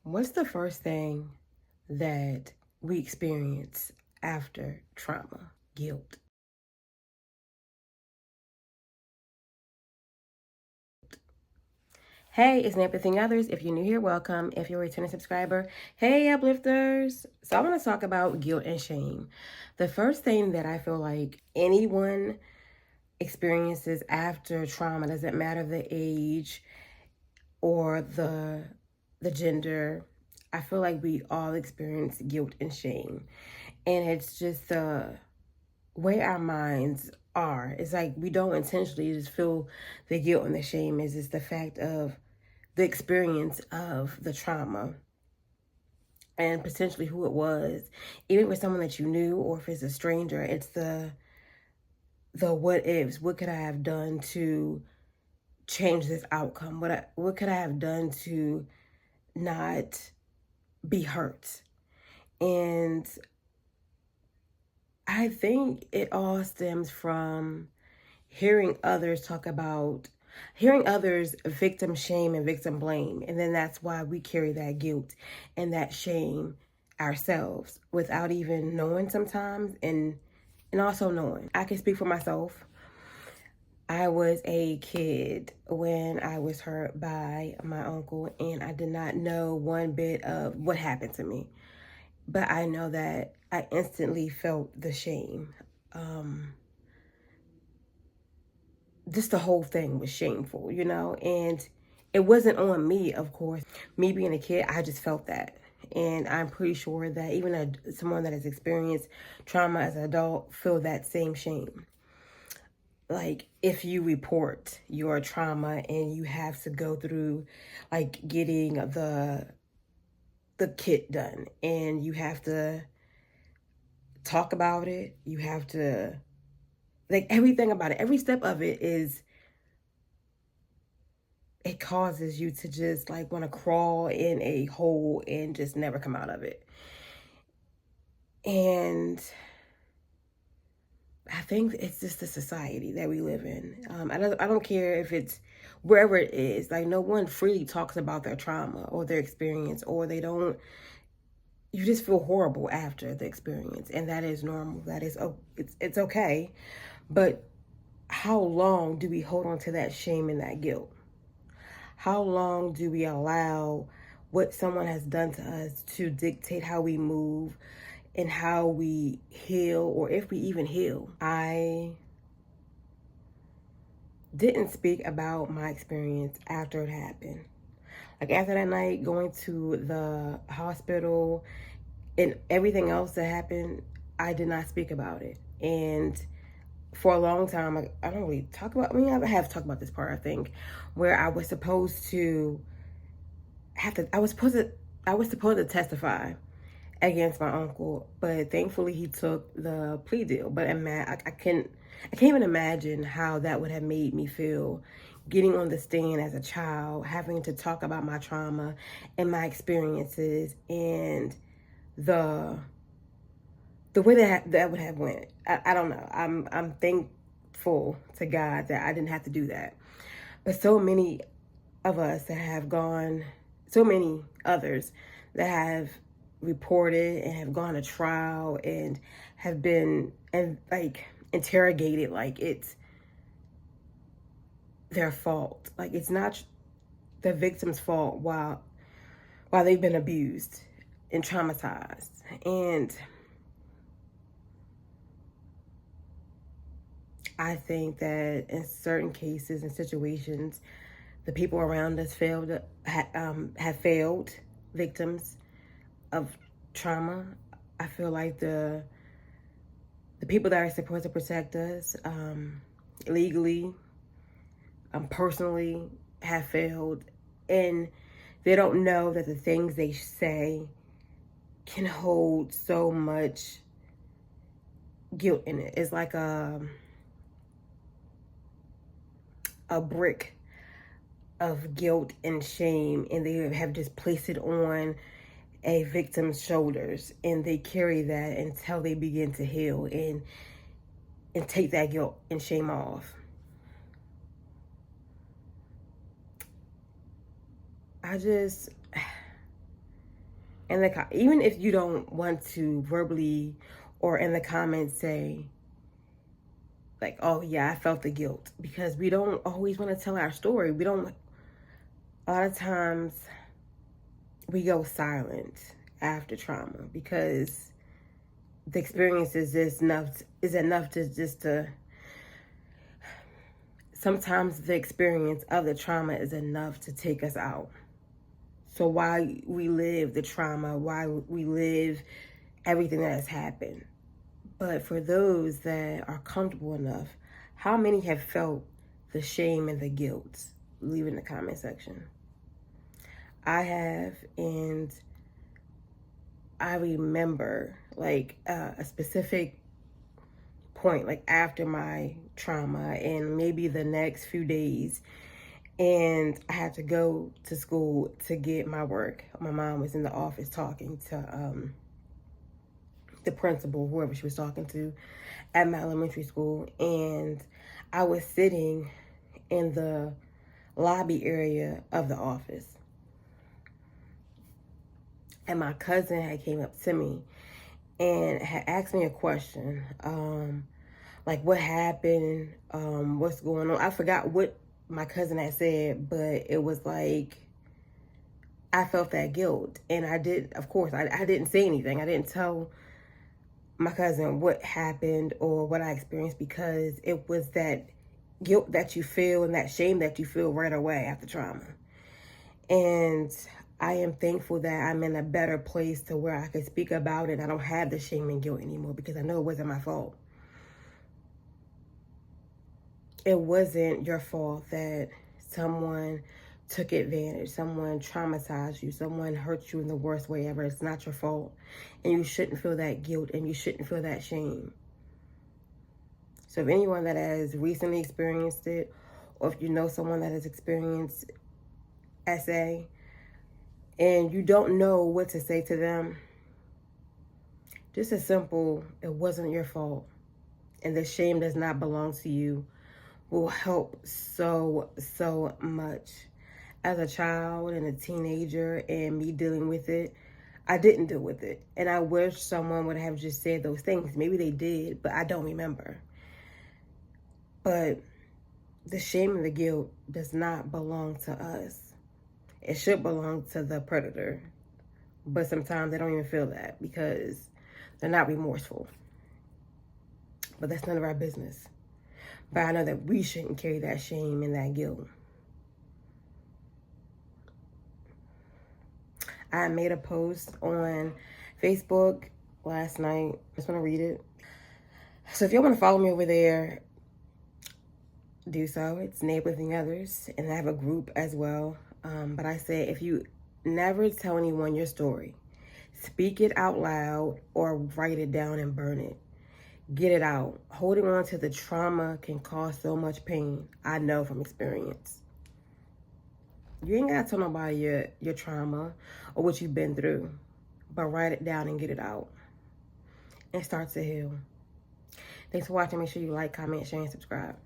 What's the first thing that we experience after trauma? Guilt. Hey, it's Everything Others. If you're new here, welcome. If you're a returning subscriber, hey, uplifters. So I want to talk about guilt and shame. The first thing that I feel like anyone experiences after trauma, doesn't matter the age or the gender, I feel like we all experience guilt and shame. And it's just the way our minds are. It's like we don't intentionally just feel the guilt and the shame. Is just the fact of the experience of the trauma and potentially who it was. Even if it's someone that you knew or if it's a stranger, it's the what ifs. What could I have done to change this outcome? What could I have done to not be hurt? And I think it all stems from hearing others victim shame and victim blame. And then that's why we carry that guilt and that shame ourselves without even knowing sometimes, and also knowing. I can speak for myself. I was a kid when I was hurt by my uncle, and I did not know one bit of what happened to me. But I know that I instantly felt the shame. Just the whole thing was shameful, and it wasn't on me, of course. Me being a kid, I just felt that. And I'm pretty sure that even someone that has experienced trauma as an adult feel that same shame. Like if you report your trauma and you have to go through like getting the kit done, and you have to talk about it, you have to, like, everything about it, every step of it causes you to just like want to crawl in a hole and just never come out of it. And I think it's just the society that we live in. I don't care if it's wherever it is. Like, no one freely talks about their trauma or their experience, or they don't. You just feel horrible after the experience, and that is normal. That is, oh, it's okay. But how long do we hold on to that shame and that guilt? How long do we allow what someone has done to us to dictate how we move and how we heal, or if we even heal? I didn't speak about my experience after it happened. Like, after that night, going to the hospital and everything else that happened, I did not speak about it. And for a long time, I don't really talk about, I have talked about this part, I think, where I was supposed to I was supposed to testify against my uncle, but thankfully he took the plea deal. But I can't even imagine how that would have made me feel, getting on the stand as a child, having to talk about my trauma and my experiences, and the way that would have went. I don't know. I'm thankful to God that I didn't have to do that. But so many of us that have gone, so many others that have reported and have gone to trial and have been interrogated like it's their fault. Like, it's not the victim's fault while they've been abused and traumatized. And I think that in certain cases and situations, the people around us have failed victims of trauma. I feel like the people that are supposed to protect us legally, personally, have failed, and they don't know that the things they say can hold so much guilt in it. It's like a brick of guilt and shame, and they have just placed it on a victim's shoulders, and they carry that until they begin to heal and take that guilt and shame off. even if you don't want to verbally or in the comments say, like, oh yeah, I felt the guilt, because we don't always want to tell our story. We don't, a lot of times we go silent after trauma because the experience is just enough to sometimes the experience of the trauma is enough to take us out. So why we live the trauma, why we live everything that has happened. But for those that are comfortable enough, how many have felt the shame and the guilt? Leave it in the comment section. I have, and I remember like a specific point, like after my trauma and maybe the next few days, and I had to go to school to get my work. My mom was in the office talking to the principal, whoever she was talking to at my elementary school, and I was sitting in the lobby area of the office, and my cousin had came up to me and had asked me a question, like what happened, what's going on. I forgot what my cousin had said, but it was like I felt that guilt, and I did, of course, I didn't say anything. I didn't tell my cousin what happened or what I experienced, because it was that guilt that you feel and that shame that you feel right away after trauma. And I am thankful that I'm in a better place to where I can speak about it. I don't have the shame and guilt anymore because I know it wasn't my fault. It wasn't your fault that someone took advantage, someone traumatized you, someone hurt you in the worst way ever. It's not your fault. And you shouldn't feel that guilt and you shouldn't feel that shame. So if anyone that has recently experienced it, or if you know someone that has experienced SA and you don't know what to say to them, just a simple, it wasn't your fault and the shame does not belong to you, will help so much. As a child and a teenager and me dealing with it, I didn't deal with it. And I wish someone would have just said those things. Maybe they did, but I don't remember. But the shame and the guilt does not belong to us. It should belong to the predator. But sometimes they don't even feel that because they're not remorseful. But that's none of our business. But I know that we shouldn't carry that shame and that guilt. I made a post on Facebook last night. I just want to read it. So if you want to follow me over there, do so. It's Neighborhood Others, and I have a group as well. But I said, if you never tell anyone your story, speak it out loud or write it down and burn it. Get it out. Holding on to the trauma can cause so much pain. I know from experience. You ain't gotta tell nobody your trauma or what you've been through, but write it down and get it out and start to heal. Thanks for watching. Make sure you like, comment, share, and subscribe.